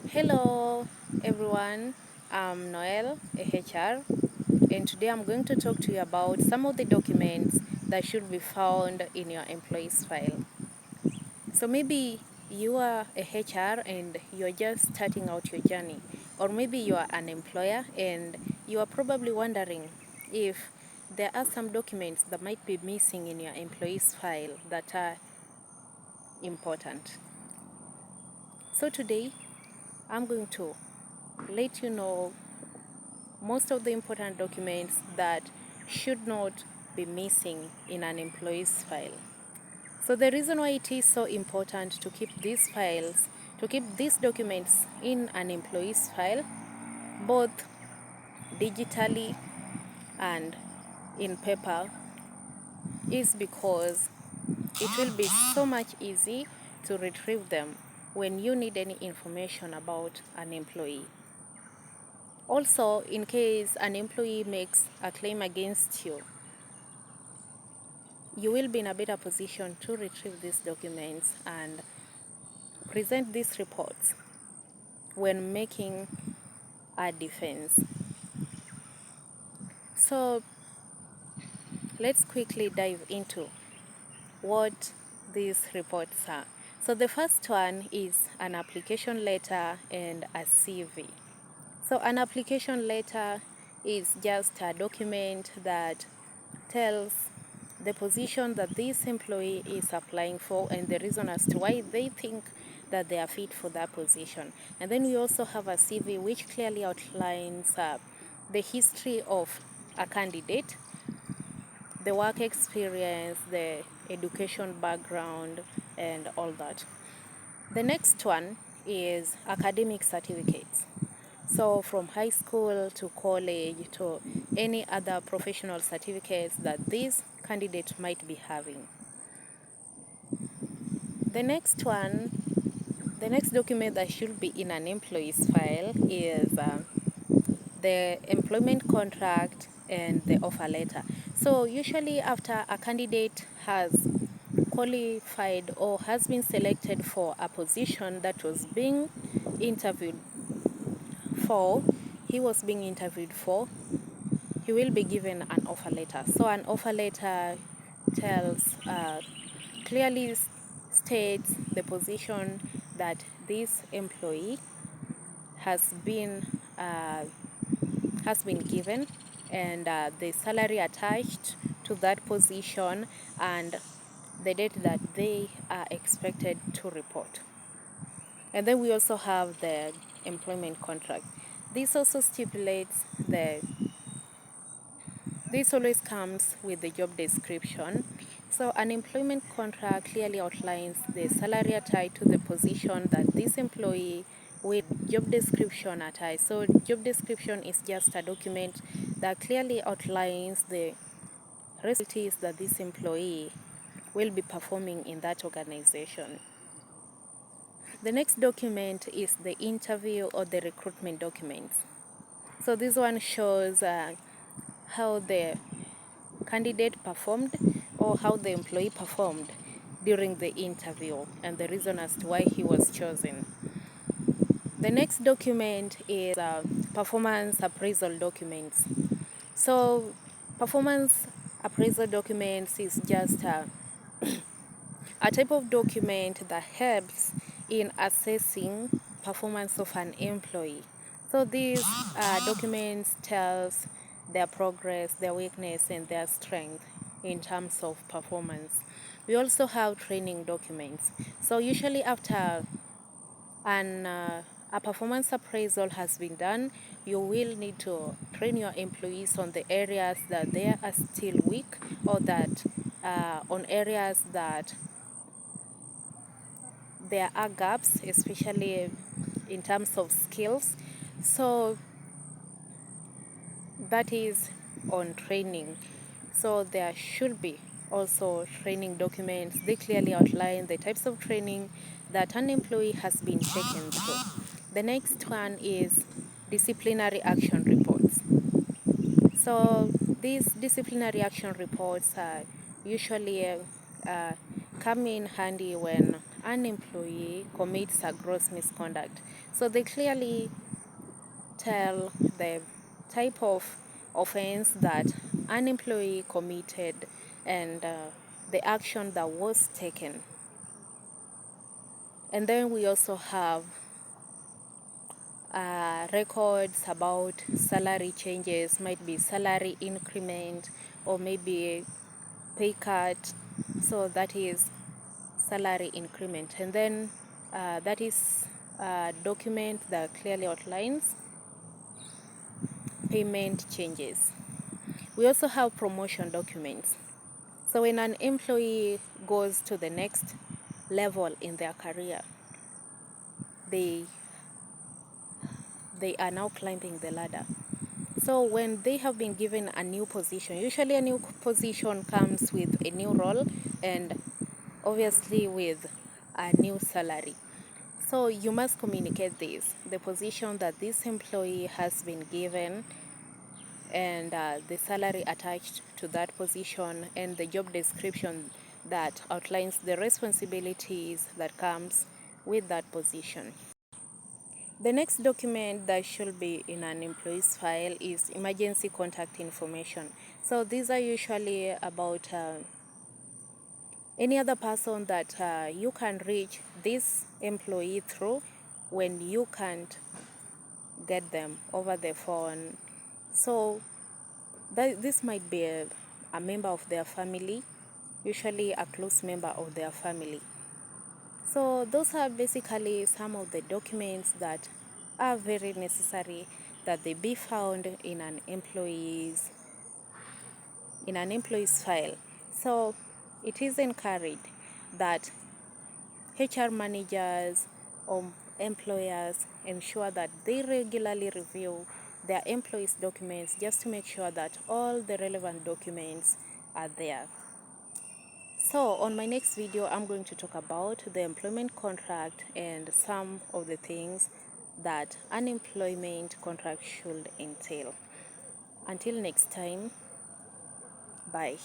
Hello everyone, I'm Noel, a HR, and today I'm going to talk to you about some of the documents that should be found in your employee's file. So maybe you are a HR and you're just starting out your journey, or maybe you are an employer and you are probably wondering if there are some documents that might be missing in your employee's file that are important. So today I'm going to let you know most of the important documents that should not be missing in an employee's file. So the reason why it is so important to keep these documents in an employee's file, both digitally and in paper, is because it will be so much easy to retrieve them when you need any information about an employee. Also, in case an employee makes a claim against you, you will be in a better position to retrieve these documents and present these reports when making a defense. So let's quickly dive into what these reports are. So the first one is an application letter and a CV. So an application letter is just a document that tells the position that this employee is applying for and the reason as to why they think that they are fit for that position. And then we also have a CV which clearly outlines the history of a candidate, the work experience, the education background, and all that. The next one is academic certificates. So from high school to college to any other professional certificates that this candidate might be having. The next document that should be in an employee's file is the employment contract and the offer letter. So usually after a candidate has qualified or has been selected for a position that was being interviewed for, he will be given an offer letter. So an offer letter tells, clearly states the position that this employee has been given, and the salary attached to that position and the date that they are expected to report. And then we also have the employment contract. This also stipulates this always comes with the job description. So an employment contract clearly outlines the salary attached to the position that this employee with job description attached. So job description is just a document that clearly outlines the responsibilities that this employee will be performing in that organization. The next document is the interview or the recruitment documents. So this one shows how the candidate performed or how the employee performed during the interview and the reason as to why he was chosen. The next document is performance appraisal documents. So performance appraisal documents is just a type of document that helps in assessing performance of an employee. So these documents tells their progress, their weakness, and their strength in terms of performance. We also have training documents. So usually after a performance appraisal has been done, you will need to train your employees on the areas that they are still weak, or that on areas that there are gaps, especially in terms of skills. So that is on training. So there should be also training documents. They clearly outline the types of training that an employee has been taken through. The next one is disciplinary action reports. So these disciplinary action reports are usually come in handy when an employee commits a gross misconduct. So they clearly tell the type of offense that an employee committed and the action that was taken. And then we also have records about salary changes, might be salary increment or maybe pay cut. So that is salary increment. And then that is a document that clearly outlines payment changes. We also have promotion documents. So when an employee goes to the next level in their career, they are now climbing the ladder. So when they have been given a new position, usually a new position comes with a new role and obviously with a new salary. So you must communicate this, the position that this employee has been given and the salary attached to that position and the job description that outlines the responsibilities that comes with that position. The next document that should be in an employee's file is emergency contact information. So these are usually about any other person that you can reach this employee through when you can't get them over the phone. So this might be a member of their family, usually a close member of their family. So those are basically some of the documents that are very necessary that they be found in an employee's file. So it is encouraged that HR managers or employers ensure that they regularly review their employees' documents just to make sure that all the relevant documents are there. So on my next video, I'm going to talk about the employment contract and some of the things that an employment contract should entail. Until next time, bye.